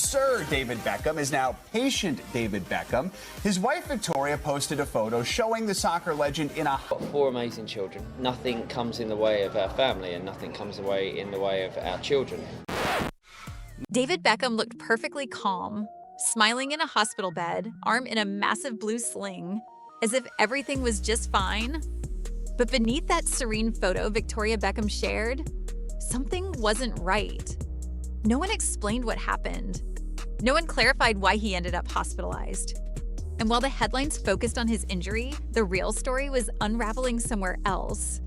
Sir David Beckham is now Patient David Beckham. His wife Victoria posted a photo showing the soccer legend in a... Got 4 amazing children. Nothing comes in the way of our family and nothing comes away in the way of our children. David Beckham looked perfectly calm, smiling in a hospital bed, arm in a massive blue sling, as if everything was just fine. But beneath that serene photo Victoria Beckham shared, something wasn't right. No one explained what happened. No one clarified why he ended up hospitalized. And while the headlines focused on his injury, the real story was unraveling somewhere else,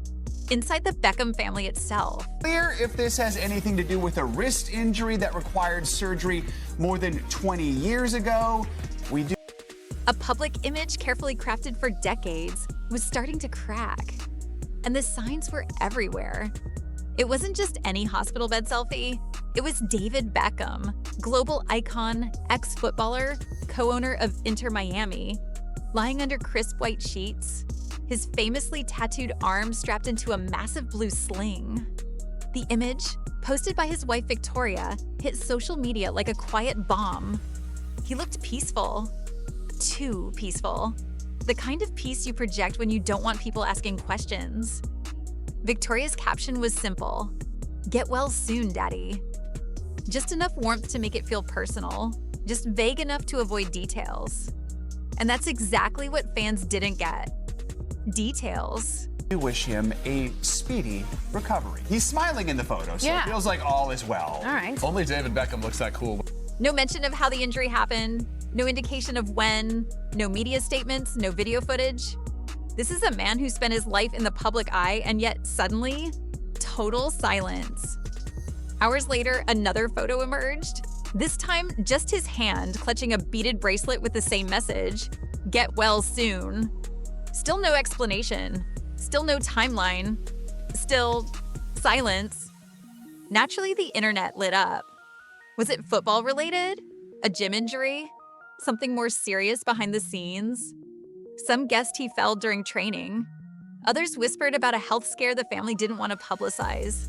inside the Beckham family itself. Clear if this has anything to do with a wrist injury that required surgery more than 20 years ago. We do. A public image carefully crafted for decades was starting to crack, and the signs were everywhere. It wasn't just any hospital bed selfie. It was David Beckham, global icon, ex-footballer, co-owner of Inter Miami, lying under crisp white sheets, his famously tattooed arm strapped into a massive blue sling. The image, posted by his wife Victoria, hit social media like a quiet bomb. He looked peaceful. Too peaceful. The kind of peace you project when you don't want people asking questions. Victoria's caption was simple: "Get well soon, Daddy." Just enough warmth to make it feel personal, just vague enough to avoid details. And that's exactly what fans didn't get. Details. We wish him a speedy recovery. He's smiling in the photo, so it feels like all is well. All right. Only David Beckham looks that cool. No mention of how the injury happened, no indication of when, no media statements, no video footage. This is a man who spent his life in the public eye, and yet suddenly, total silence. Hours later, another photo emerged. This time, just his hand clutching a beaded bracelet with the same message: "Get well soon." Still no explanation. Still no timeline. Still silence. Naturally, the internet lit up. Was it football related? A gym injury? Something more serious behind the scenes? Some guessed he fell during training. Others whispered about a health scare the family didn't want to publicize.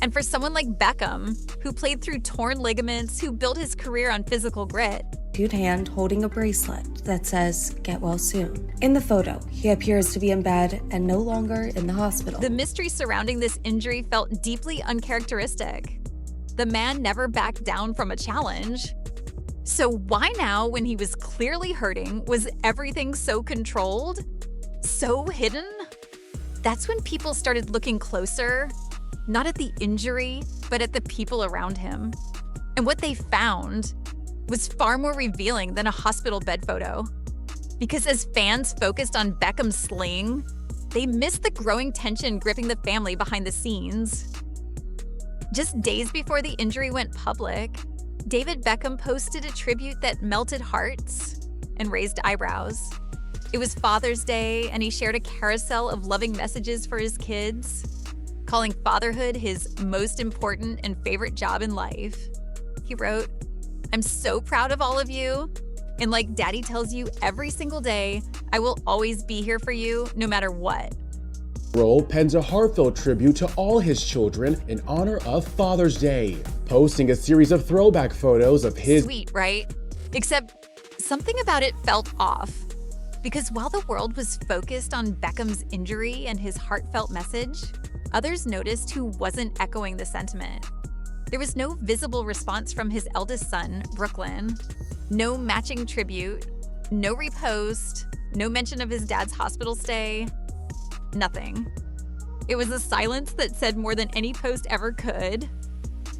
And for someone like Beckham, who played through torn ligaments, who built his career on physical grit, tattooed hand holding a bracelet that says, "Get well soon." In the photo, he appears to be in bed and no longer in the hospital. the mystery surrounding this injury felt deeply uncharacteristic. The man never backed down from a challenge. So why now, when he was clearly hurting, was everything so controlled? So hidden? That's when people started looking closer, not at the injury, but at the people around him. And what they found was far more revealing than a hospital bed photo. Because as fans focused on Beckham's sling, they missed the growing tension gripping the family behind the scenes. Just days before the injury went public, David Beckham posted a tribute that melted hearts and raised eyebrows. It was Father's Day, and he shared a carousel of loving messages for his kids, calling fatherhood his most important and favorite job in life. He wrote, "I'm so proud of all of you, and like Daddy tells you every single day, I will always be here for you no matter what." Roll pens a heartfelt tribute to all his children in honor of Father's Day, posting a series of throwback photos of his... Sweet, right? Except something about it felt off. Because while the world was focused on Beckham's injury and his heartfelt message, others noticed who wasn't echoing the sentiment. There was no visible response from his eldest son, Brooklyn, no matching tribute, no repost, no mention of his dad's hospital stay. Nothing. It was a silence that said more than any post ever could.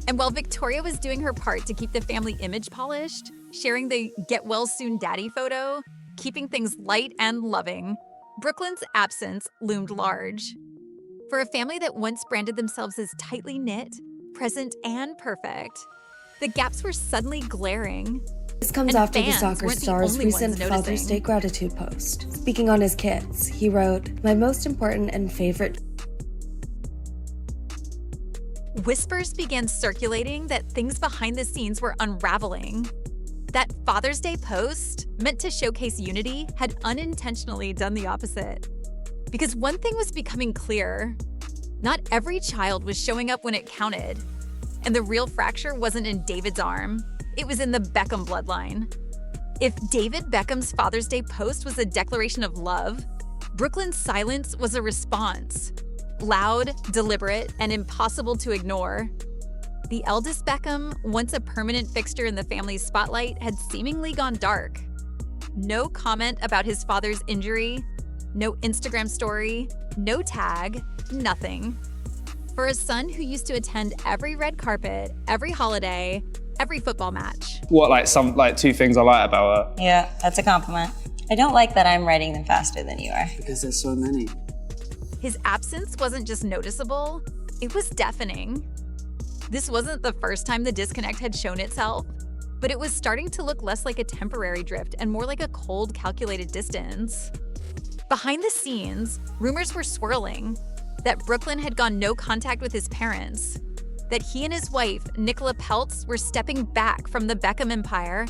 And while Victoria was doing her part to keep the family image polished, sharing the "Get Well Soon Daddy" photo, keeping things light and loving, Brooklyn's absence loomed large. For a family that once branded themselves as tightly knit, present, and perfect, the gaps were suddenly glaring. This comes And after the fans soccer weren't the star's only recent ones Father's noticing. Day gratitude post. Speaking on his kids, he wrote, "My most important and favorite..." Whispers began circulating that things behind the scenes were unraveling. That Father's Day post, meant to showcase unity, had unintentionally done the opposite. Because one thing was becoming clear: not every child was showing up when it counted. And the real fracture wasn't in David's arm, It was in the Beckham bloodline. If David Beckham's Father's Day post was a declaration of love, Brooklyn's silence was a response. Loud, deliberate, and impossible to ignore. The eldest Beckham, once a permanent fixture in the family's spotlight, had seemingly gone dark. No comment about his father's injury, no Instagram story, no tag, nothing. For a son who used to attend every red carpet, every holiday, every football match. What, two things I like about her? Yeah, that's a compliment. I don't like that I'm writing them faster than you are. Because there's so many. His absence wasn't just noticeable, it was deafening. This wasn't the first time the disconnect had shown itself, but it was starting to look less like a temporary drift and more like a cold, calculated distance. Behind the scenes, rumors were swirling that Brooklyn had gone no contact with his parents, that he and his wife, Nicola Peltz, were stepping back from the Beckham empire.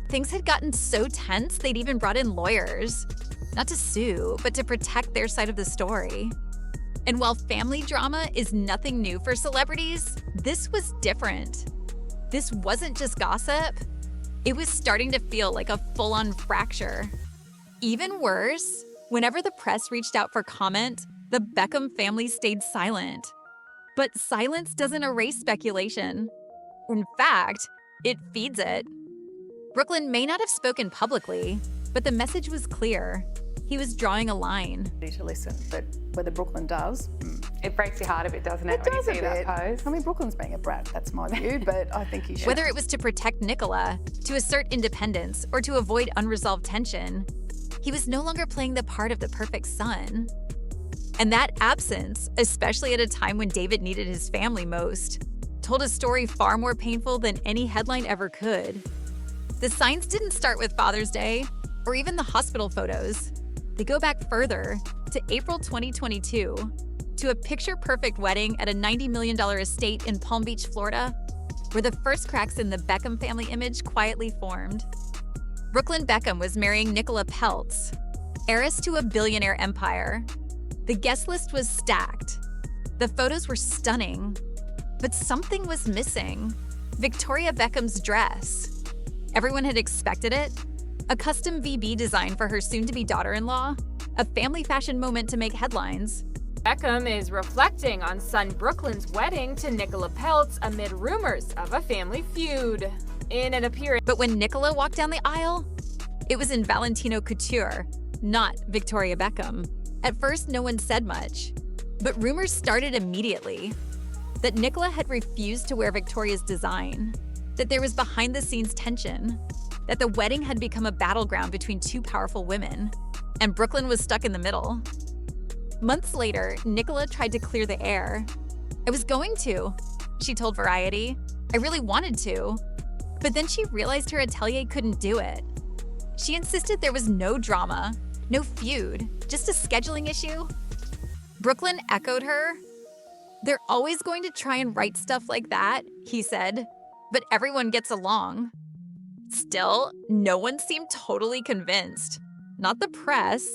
Things had gotten so tense they'd even brought in lawyers, not to sue, but to protect their side of the story. And while family drama is nothing new for celebrities, this was different. This wasn't just gossip. It was starting to feel like a full-on fracture. Even worse, whenever the press reached out for comment, the Beckham family stayed silent. But silence doesn't erase speculation. In fact, it feeds it. Brooklyn may not have spoken publicly, but the message was clear. He was drawing a line. To listen, but whether Brooklyn does, it breaks your heart a bit, doesn't it? It when does you see a bit. that post. I mean, Brooklyn's being a brat. That's my view, but I think he should. Whether it was to protect Nicola, to assert independence, or to avoid unresolved tension, he was no longer playing the part of the perfect son. And that absence, especially at a time when David needed his family most, told a story far more painful than any headline ever could. The signs didn't start with Father's Day, or even the hospital photos. They go back further, to April 2022, to a picture-perfect wedding at a $90 million estate in Palm Beach, Florida, where the first cracks in the Beckham family image quietly formed. Brooklyn Beckham was marrying Nicola Peltz, heiress to a billionaire empire. The guest list was stacked. The photos were stunning, but something was missing. Victoria Beckham's dress. Everyone had expected it. A custom VB design for her soon-to-be daughter-in-law. A family fashion moment to make headlines. Beckham is reflecting on son Brooklyn's wedding to Nicola Peltz amid rumors of a family feud. In an appearance. But when Nicola walked down the aisle, it was in Valentino couture, not Victoria Beckham. At first, no one said much, but rumors started immediately. That Nicola had refused to wear Victoria's design, that there was behind-the-scenes tension, that the wedding had become a battleground between two powerful women, and Brooklyn was stuck in the middle. Months later, Nicola tried to clear the air. I was going to, she told Variety. I really wanted to. But then she realized her atelier couldn't do it. She insisted there was no drama, no feud, just a scheduling issue. Brooklyn echoed her. They're always going to try and write stuff like that, he said, but everyone gets along. Still, no one seemed totally convinced. Not the press,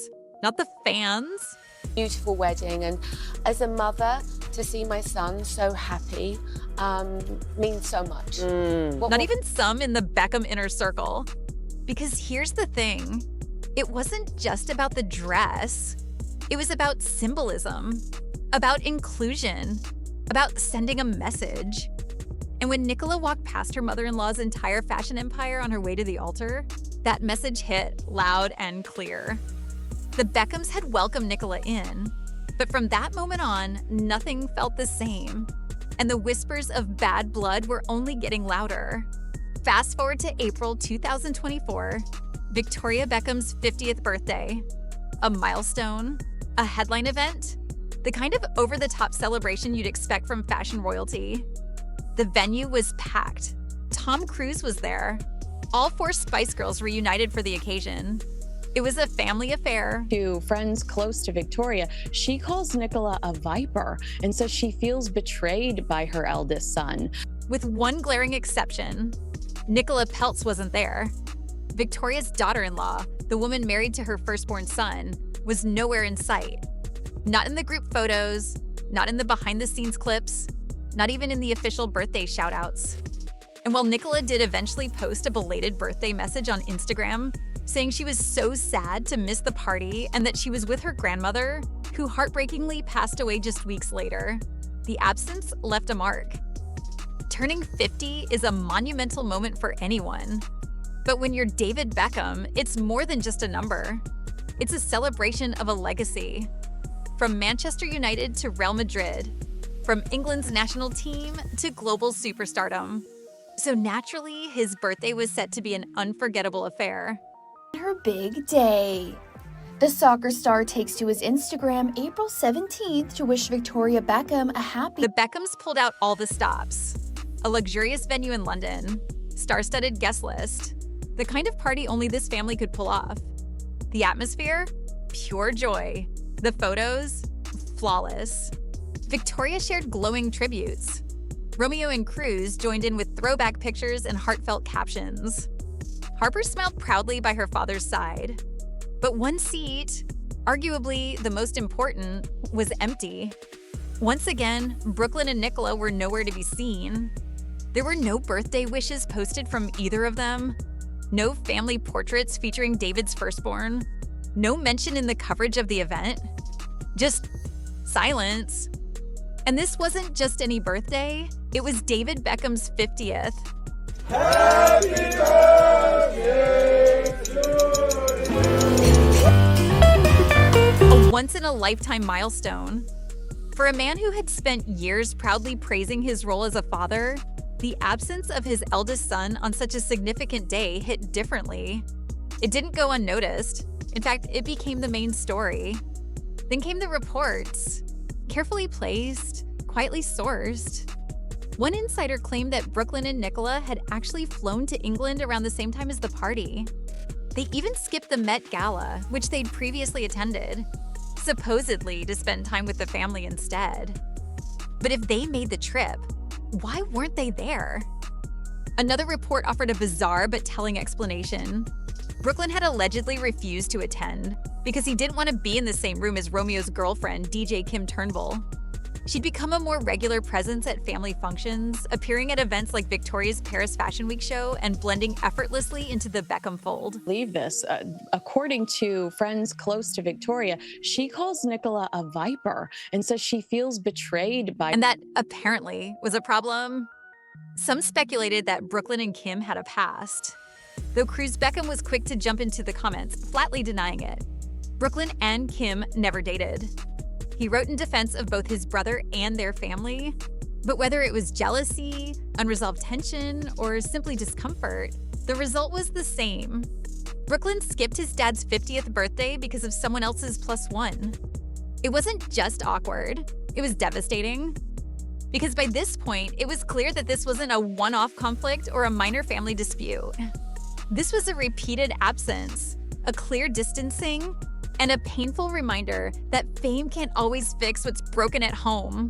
not the fans. Beautiful wedding, and as a mother, to see my son so happy means so much. Not even some in the Beckham inner circle. Because here's the thing, it wasn't just about the dress. It was about symbolism, about inclusion, about sending a message. And when Nicola walked past her mother-in-law's entire fashion empire on her way to the altar, that message hit loud and clear. The Beckhams had welcomed Nicola in, but from that moment on, nothing felt the same. And the whispers of bad blood were only getting louder. Fast forward to April 2024, Victoria Beckham's 50th birthday. A milestone, a headline event, the kind of over-the-top celebration you'd expect from fashion royalty. The venue was packed. Tom Cruise was there. All 4 Spice Girls reunited for the occasion. It was a family affair. To friends close to Victoria, she calls Nicola a viper and says she feels betrayed by her eldest son. With one glaring exception, Nicola Peltz wasn't there. Victoria's daughter-in-law, the woman married to her firstborn son, was nowhere in sight. Not in the group photos, not in the behind-the-scenes clips, not even in the official birthday shout-outs. And while Nicola did eventually post a belated birthday message on Instagram, saying she was so sad to miss the party and that she was with her grandmother, who heartbreakingly passed away just weeks later, the absence left a mark. Turning 50 is a monumental moment for anyone. But when you're David Beckham, it's more than just a number. It's a celebration of a legacy. From Manchester United to Real Madrid, from England's national team to global superstardom. So naturally, his birthday was set to be an unforgettable affair. Her big day. The soccer star takes to his Instagram April 17th to wish Victoria Beckham a happy... The Beckhams pulled out all the stops. A luxurious venue in London, star-studded guest list, the kind of party only this family could pull off. The atmosphere? Pure joy. The photos? Flawless. Victoria shared glowing tributes. Romeo and Cruz joined in with throwback pictures and heartfelt captions. Harper smiled proudly by her father's side. But one seat, arguably the most important, was empty. Once again, Brooklyn and Nicola were nowhere to be seen. There were no birthday wishes posted from either of them, no family portraits featuring David's firstborn, no mention in the coverage of the event, just silence. And this wasn't just any birthday, it was David Beckham's 50th. Happy birthday to you. A once-in-a-lifetime milestone. For a man who had spent years proudly praising his role as a father, the absence of his eldest son on such a significant day hit differently. It didn't go unnoticed. In fact, it became the main story. Then came the reports, carefully placed, quietly sourced. One insider claimed that Brooklyn and Nicola had actually flown to England around the same time as the party. They even skipped the Met Gala, which they'd previously attended, supposedly to spend time with the family instead. But if they made the trip, why weren't they there? Another report offered a bizarre but telling explanation. Brooklyn had allegedly refused to attend because he didn't want to be in the same room as Romeo's girlfriend, DJ Kim Turnbull. She'd become a more regular presence at family functions, appearing at events like Victoria's Paris Fashion Week show and blending effortlessly into the Beckham fold. Believe this. According to friends close to Victoria, she calls Nicola a viper and says she feels betrayed by... And that apparently was a problem. Some speculated that Brooklyn and Kim had a past, though Cruz Beckham was quick to jump into the comments, flatly denying it. Brooklyn and Kim never dated. He wrote in defense of both his brother and their family, but whether it was jealousy, unresolved tension, or simply discomfort, the result was the same. Brooklyn skipped his dad's 50th birthday because of someone else's +1. It wasn't just awkward, it was devastating. Because by this point, it was clear that this wasn't a one-off conflict or a minor family dispute. This was a repeated absence, a clear distancing, and a painful reminder that fame can't always fix what's broken at home.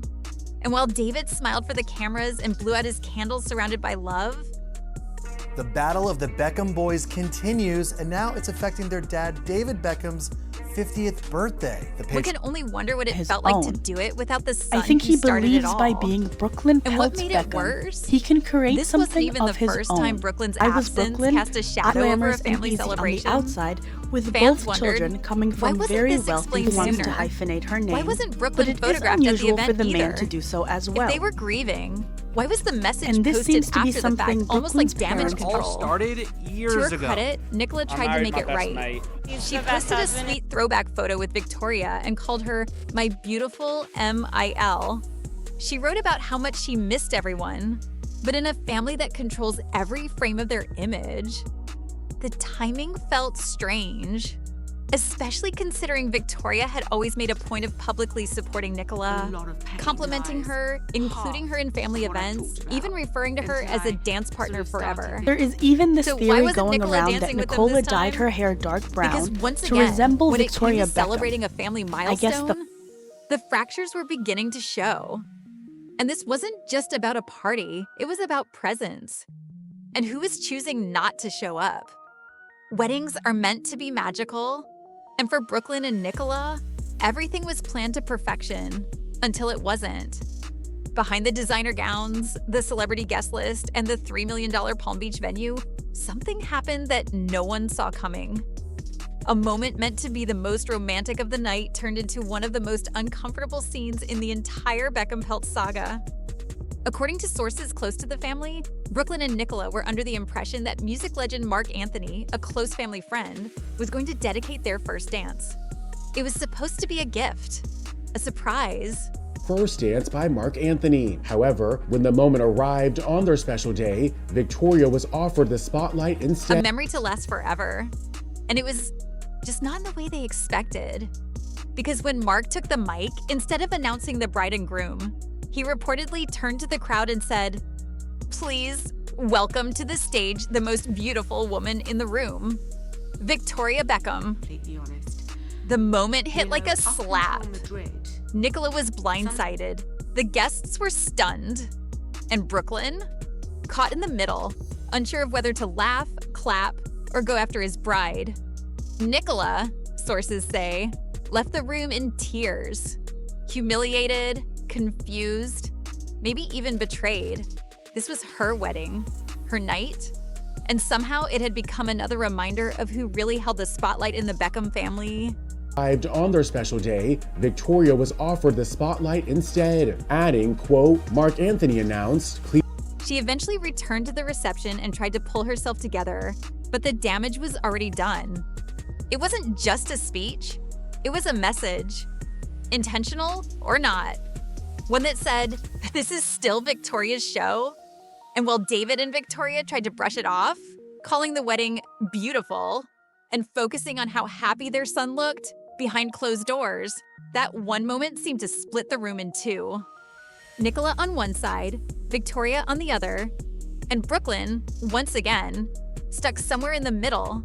And while David smiled for the cameras and blew out his candles surrounded by love, the battle of the Beckham boys continues, and now it's affecting their dad, David Beckham's 50th birthday. One can only wonder what it felt like to do it without the son I think he started it believes all. by being Brooklyn Peltz And what made Beckham, it worse? he can create This something wasn't even of the his first own. time Brooklyn's I was absence Brooklyn, cast a shadow over a glamorous and family easy celebration. on the outside, with Fans both wondered, children coming why from wasn't very this wealthy explained who wants to sooner? hyphenate her name. Why wasn't But Brooklyn it is photographed at the unusual event for the man either? to do so as well. If they were grieving, why was the message And this posted seems to be after the fact, something almost like Brooklyn's damage parents control? all started years To her ago. credit, Nicola tried to make it right. She posted a sweet throwback photo with Victoria and called her my beautiful MIL. She wrote about how much she missed everyone, but in a family that controls every frame of their image, the timing felt strange. Especially considering Victoria had always made a point of publicly supporting Nicola, complimenting her, including her in family events, even referring to her as a dance partner forever. There is even this So why theory wasn't going Nicola around that dancing with them Nicola this dyed time? her hair dark brown Because once to again, resemble when Victoria it came to Beckham. celebrating a family I guess milestone, the fractures were beginning to show. And this wasn't just about a party, it was about presence. And who was choosing not to show up? Weddings are meant to be magical, and for Brooklyn and Nicola, everything was planned to perfection until it wasn't. Behind the designer gowns, the celebrity guest list, and the $3 million Palm Beach venue, something happened that no one saw coming. A moment meant to be the most romantic of the night turned into one of the most uncomfortable scenes in the entire Beckham Peltz saga. According to sources close to the family, Brooklyn and Nicola were under the impression that music legend Marc Anthony, a close family friend, was going to dedicate their first dance. It was supposed to be a gift, a surprise. First dance by Marc Anthony. However, when the moment arrived on their special day, Victoria was offered the spotlight instead. A memory to last forever. And it was just not in the way they expected. Because when Marc took the mic, instead of announcing the bride and groom, he reportedly turned to the crowd and said, "Please welcome to the stage the most beautiful woman in the room, Victoria Beckham." The moment hit like a slap. Nicola was blindsided. The guests were stunned. And Brooklyn? Caught in the middle, unsure of whether to laugh, clap, or go after his bride. Nicola, sources say, left the room in tears. Humiliated, confused, maybe even betrayed. This was her wedding, her night, and somehow it had become another reminder of who really held the spotlight in the Beckham family. On their special day, Victoria was offered the spotlight instead, adding, quote, Marc Anthony announced, "Please." She eventually returned to the reception and tried to pull herself together, but the damage was already done. It wasn't just a speech, it was a message, intentional or not. One that said, "This is still Victoria's show." And while David and Victoria tried to brush it off, calling the wedding beautiful and focusing on how happy their son looked behind closed doors, that one moment seemed to split the room in two. Nicola on one side, Victoria on the other, and Brooklyn, once again, stuck somewhere in the middle.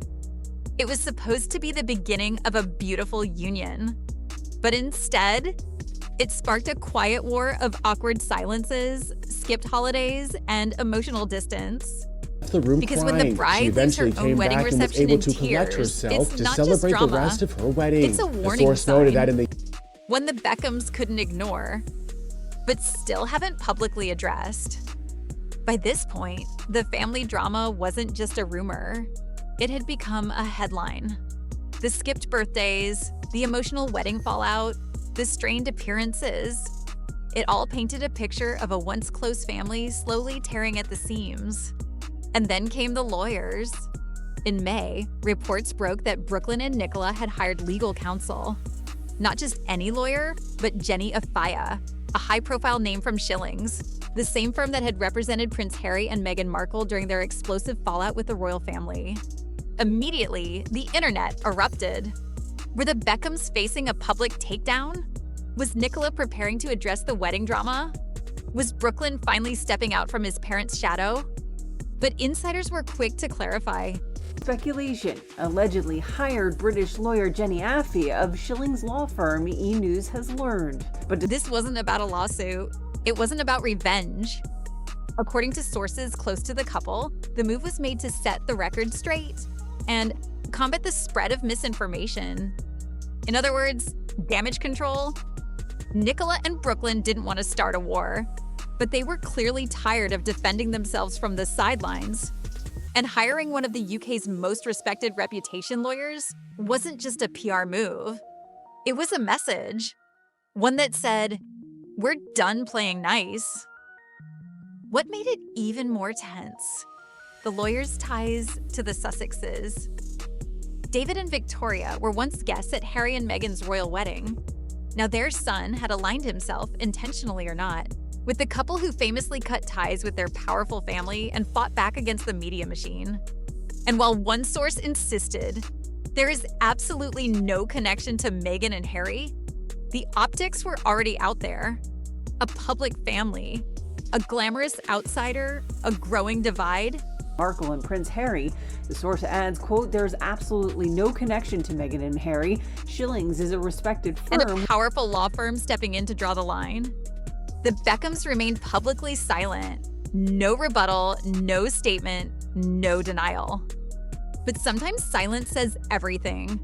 It was supposed to be the beginning of a beautiful union. But instead, it sparked a quiet war of awkward silences, skipped holidays, and emotional distance. The room because crying. When the bride She eventually leaves her own came wedding back and was reception able in to collect tears, herself it's to not just celebrate drama. the rest of her wedding. It's a warning The source noted sign. that in the One the Beckhams couldn't ignore, but still haven't publicly addressed. By this point, the family drama wasn't just a rumor. It had become a headline. The skipped birthdays, the emotional wedding fallout, the strained appearances. It all painted a picture of a once close family slowly tearing at the seams. And then came the lawyers. In May, reports broke that Brooklyn and Nicola had hired legal counsel. Not just any lawyer, but Jenny Afaya, a high-profile name from Schillings, the same firm that had represented Prince Harry and Meghan Markle during their explosive fallout with the royal family. Immediately, the internet erupted. Were the Beckhams facing a public takedown? Was Nicola preparing to address the wedding drama? Was Brooklyn finally stepping out from his parents' shadow? But insiders were quick to clarify. Speculation. Allegedly hired British lawyer Jenny Afia of Schillings law firm E! News has learned. But this wasn't about a lawsuit. It wasn't about revenge. According to sources close to the couple, the move was made to set the record straight and combat the spread of misinformation. In other words, damage control. Nicola and Brooklyn didn't want to start a war, but they were clearly tired of defending themselves from the sidelines. And hiring one of the UK's most respected reputation lawyers wasn't just a PR move. It was a message. One that said, "We're done playing nice." What made it even more tense? The lawyers' ties to the Sussexes. David and Victoria were once guests at Harry and Meghan's royal wedding. Now their son had aligned himself, intentionally or not, with the couple who famously cut ties with their powerful family and fought back against the media machine. And while one source insisted there is absolutely no connection to Meghan and Harry, the optics were already out there. A public family, a glamorous outsider, a growing divide. Markle and Prince Harry. The source adds, quote, "There's absolutely no connection to Meghan and Harry. Schillings is a respected firm." And a powerful law firm stepping in to draw the line. The Beckhams remained publicly silent. No rebuttal, no statement, no denial. But sometimes silence says everything.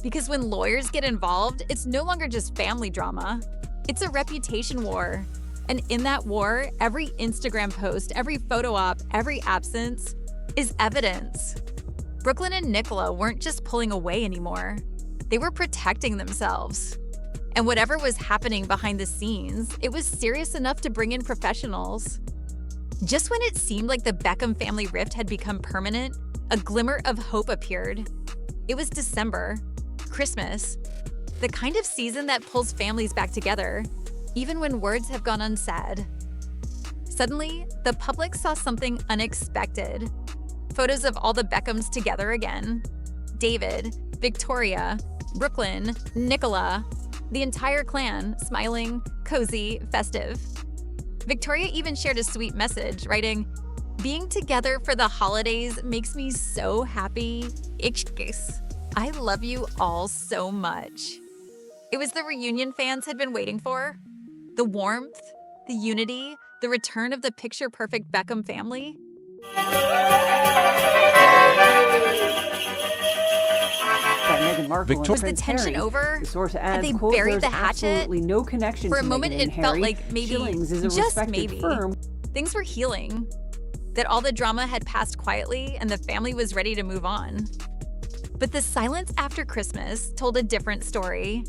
Because when lawyers get involved, it's no longer just family drama. It's a reputation war. And in that war, every Instagram post, every photo op, every absence is evidence. Brooklyn and Nicola weren't just pulling away anymore. They were protecting themselves. And whatever was happening behind the scenes, it was serious enough to bring in professionals. Just when it seemed like the Beckham family rift had become permanent, a glimmer of hope appeared. It was December, Christmas, the kind of season that pulls families back together, even when words have gone unsaid. Suddenly, the public saw something unexpected. Photos of all the Beckhams together again. David, Victoria, Brooklyn, Nicola, the entire clan, smiling, cozy, festive. Victoria even shared a sweet message, writing, "Being together for the holidays makes me so happy. I love you all so much." It was the reunion fans had been waiting for. The warmth, the unity, the return of the picture-perfect Beckham family. Victoria Was the tension over? The source Had adds, they quote, buried "There's the hatchet? absolutely no connection For a to moment, Meghan and it felt Harry. like maybe, Schillings is a just respected maybe, firm." things were healing. That all the drama had passed quietly and the family was ready to move on. But the silence after Christmas told a different story.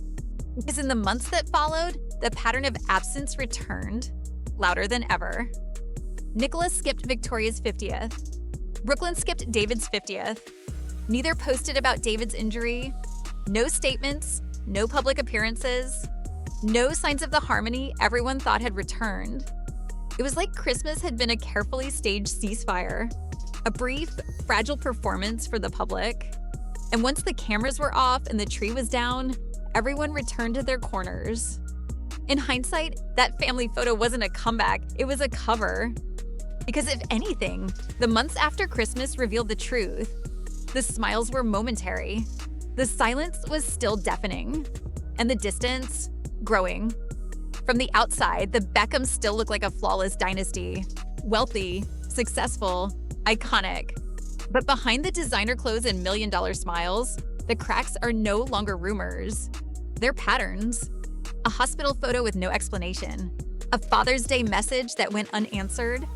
Because in the months that followed, the pattern of absence returned, louder than ever. Nicola skipped Victoria's 50th. Brooklyn skipped David's 50th. Neither posted about David's injury. No statements, no public appearances, no signs of the harmony everyone thought had returned. It was like Christmas had been a carefully staged ceasefire, a brief, fragile performance for the public. And once the cameras were off and the tree was down, everyone returned to their corners. In hindsight, that family photo wasn't a comeback, it was a cover. Because if anything, the months after Christmas revealed the truth. The smiles were momentary. The silence was still deafening. And the distance, growing. From the outside, the Beckhams still look like a flawless dynasty. Wealthy, successful, iconic. But behind the designer clothes and million-dollar smiles, the cracks are no longer rumors. They're patterns. A hospital photo with no explanation. A Father's Day message that went unanswered.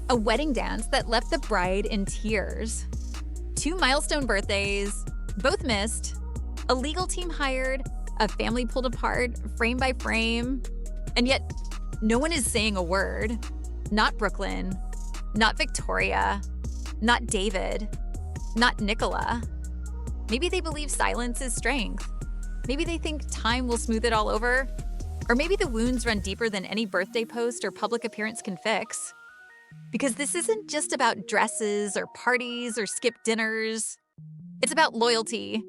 A wedding dance that left the bride in tears. 2 milestone birthdays, both missed. A legal team hired, a family pulled apart, frame by frame. And yet, no one is saying a word. Not Brooklyn, not Victoria, not David, not Nicola. Maybe they believe silence is strength. Maybe they think time will smooth it all over. Or maybe the wounds run deeper than any birthday post or public appearance can fix. Because this isn't just about dresses or parties or skipped dinners. It's about loyalty,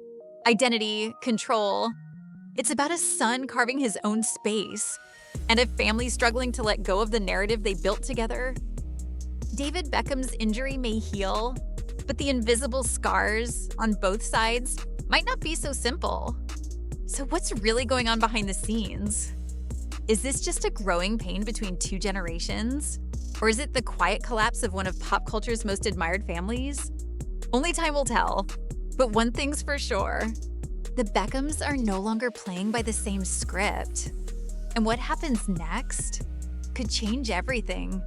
identity, control. It's about a son carving his own space and a family struggling to let go of the narrative they built together. David Beckham's injury may heal, but the invisible scars on both sides might not be so simple. So what's really going on behind the scenes? Is this just a growing pain between 2 generations? Or is it the quiet collapse of one of pop culture's most admired families? Only time will tell. But one thing's for sure, the Beckhams are no longer playing by the same script. And what happens next could change everything.